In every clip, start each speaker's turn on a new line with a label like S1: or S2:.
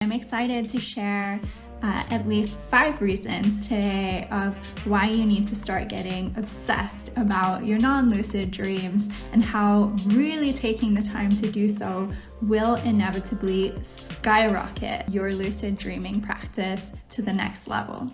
S1: I'm excited to share at least 5 reasons today of why you need to start getting obsessed about your non-lucid dreams and how really taking the time to do so will inevitably skyrocket your lucid dreaming practice to the next level.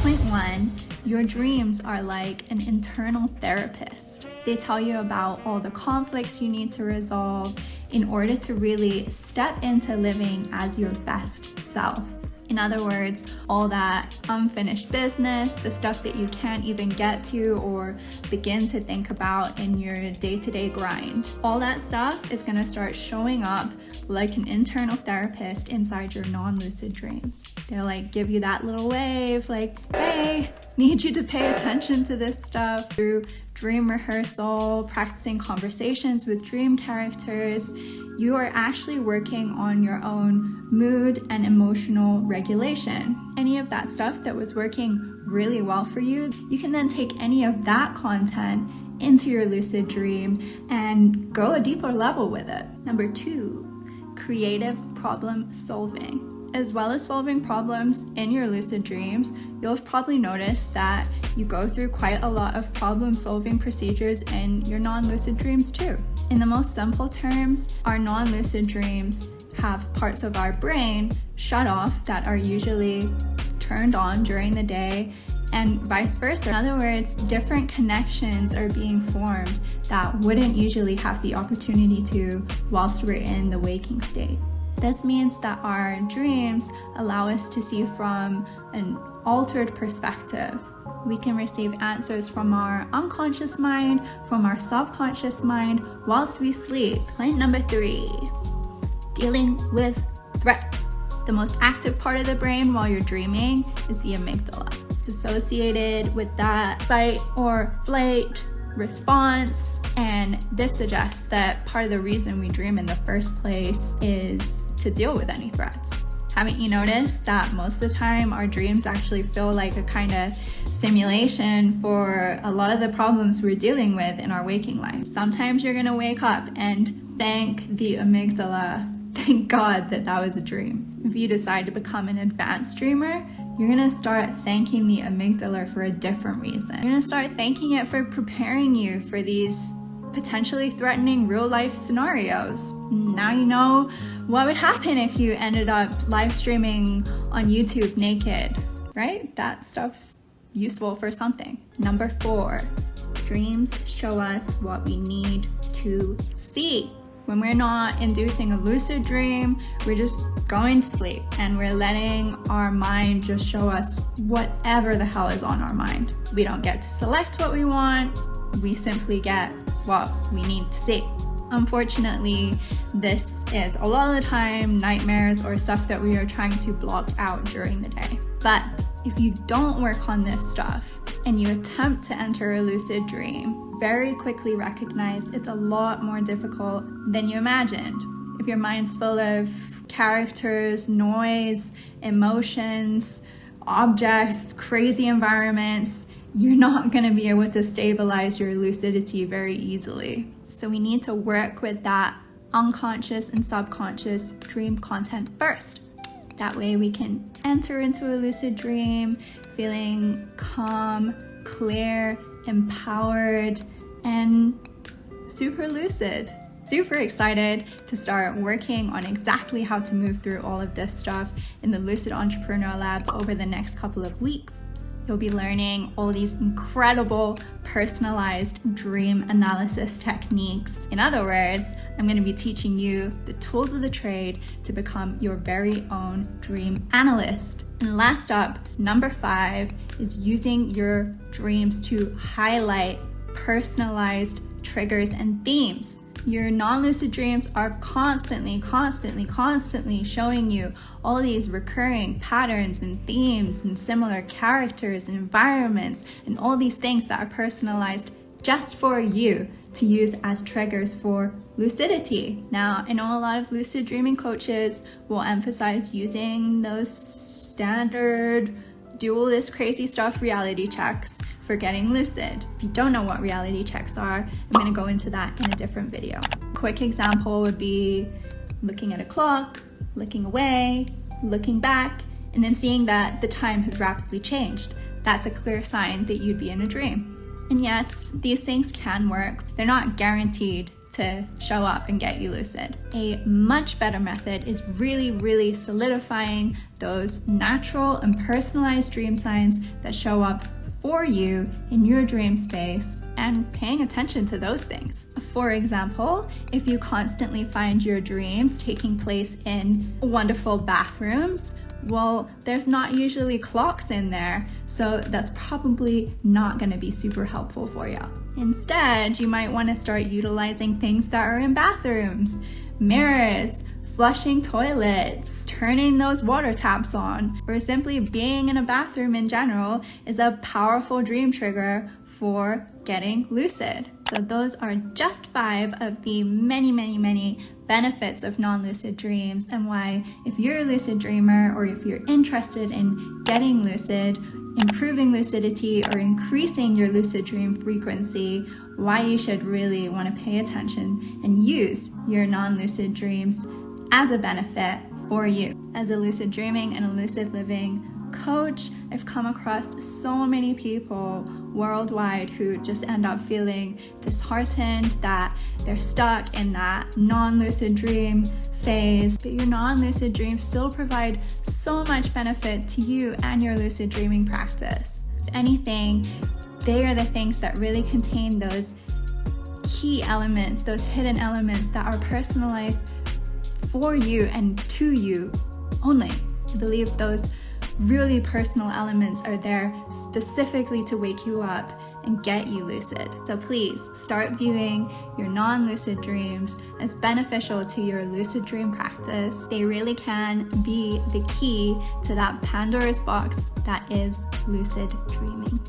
S1: Point 1. Your dreams are like an internal therapist. They tell you about all the conflicts you need to resolve in order to really step into living as your best self. In other words, all that unfinished business, the stuff that you can't even get to or begin to think about in your day-to-day grind. All that stuff is gonna start showing up like an internal therapist inside your non-lucid dreams. They'll like give you that little wave like, hey, need you to pay attention to this stuff. Through dream rehearsal, practicing conversations with dream characters, you are actually working on your own mood and emotional regulation. Any of that stuff that was working really well for you, you can then take any of that content into your lucid dream and go a deeper level with it. Number 2, creative problem solving. As well as solving problems in your lucid dreams, you'll have probably noticed that you go through quite a lot of problem solving procedures in your non-lucid dreams too. In the most simple terms, our non-lucid dreams have parts of our brain shut off that are usually turned on during the day, and vice versa. In other words, different connections are being formed that wouldn't usually have the opportunity to whilst we're in the waking state. This means that our dreams allow us to see from an altered perspective. We can receive answers from our unconscious mind, from our subconscious mind, whilst we sleep. Point number 3, dealing with threats. The most active part of the brain while you're dreaming is the amygdala. It's associated with that fight or flight response, and this suggests that part of the reason we dream in the first place is to deal with any threats. Haven't you noticed that most of the time our dreams actually feel like a kind of simulation for a lot of the problems we're dealing with in our waking life? Sometimes you're gonna wake up and thank the amygdala, thank God that was a dream. If you decide to become an advanced dreamer, you're gonna start thanking the amygdala for a different reason. You're gonna start thanking it for preparing you for these potentially threatening real life scenarios. Now you know what would happen if you ended up live streaming on YouTube naked, right? That stuff's useful for something. Number 4, dreams show us what we need to see. When we're not inducing a lucid dream, we're just going to sleep and we're letting our mind just show us whatever the hell is on our mind. We don't get to select what we want, we simply get what we need to see. Unfortunately, this is a lot of the time nightmares or stuff that we are trying to block out during the day. But if you don't work on this stuff and you attempt to enter a lucid dream, very quickly recognize it's a lot more difficult than you imagined. If your mind's full of characters, noise, emotions, objects, crazy environments, you're not going to be able to stabilize your lucidity very easily. So we need to work with that unconscious and subconscious dream content first. That way we can enter into a lucid dream feeling calm, clear, empowered, and super lucid. Super excited to start working on exactly how to move through all of this stuff in the Lucid Entrepreneur Lab over the next couple of weeks. You'll be learning all these incredible personalized dream analysis techniques. In other words, I'm going to be teaching you the tools of the trade to become your very own dream analyst. And last up, number 5 is using your dreams to highlight personalized triggers and themes. Your non-lucid dreams are constantly showing you all these recurring patterns and themes and similar characters and environments and all these things that are personalized just for you to use as triggers for lucidity. Now, I know a lot of lucid dreaming coaches will emphasize using those standard do all this crazy stuff reality checks for getting lucid. If you don't know what reality checks are, I'm going to go into that in a different video. Quick example would be looking at a clock, looking away, looking back, and then seeing that the time has rapidly changed. That's a clear sign that you'd be in a dream. And yes, these things can work. They're not guaranteed to show up and get you lucid. A much better method is really solidifying those natural and personalized dream signs that show up for you in your dream space and paying attention to those things. For example, if you constantly find your dreams taking place in wonderful bathrooms, well, there's not usually clocks in there, so that's probably not going to be super helpful for you. Instead, you might want to start utilizing things that are in bathrooms, mirrors, flushing toilets, turning those water taps on, or simply being in a bathroom in general is a powerful dream trigger for getting lucid. So those are just 5 of the many benefits of non-lucid dreams, and why if you're a lucid dreamer or if you're interested in getting lucid, improving lucidity, or increasing your lucid dream frequency, why you should really want to pay attention and use your non-lucid dreams as a benefit for you. As a lucid dreaming and a lucid living coach, I've come across so many people worldwide who just end up feeling disheartened that they're stuck in that non-lucid dream phase, but your non-lucid dreams still provide so much benefit to you and your lucid dreaming practice. If anything, they are the things that really contain those key elements, those hidden elements that are personalized for you and to you only. I believe those really personal elements are there specifically to wake you up and get you lucid. So please start viewing your non-lucid dreams as beneficial to your lucid dream practice. They really can be the key to that Pandora's box that is lucid dreaming.